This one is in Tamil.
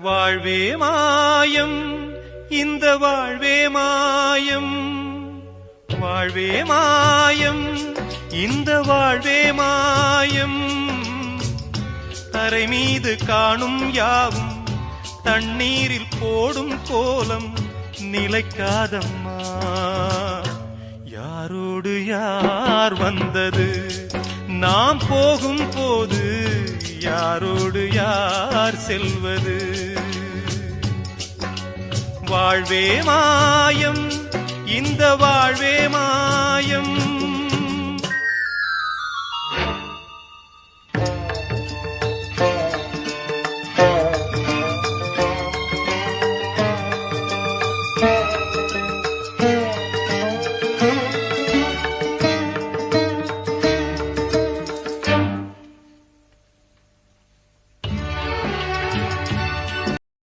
வாழ்வே மாயம், இந்த வாழ்வே மாயம், வாழ்வே மாயம், இந்த வாழ்வே மாயம். தரை மீது காணும் யாவும் தண்ணீரில் போடும் கோலம் நிலைக்காதம்மா. யாரோடு யார் வந்தது, நாம் போகும் போது யாரோடு யார் செல்வது. வாழ்வே மாயம், இந்த வாழ்வே மாயம்.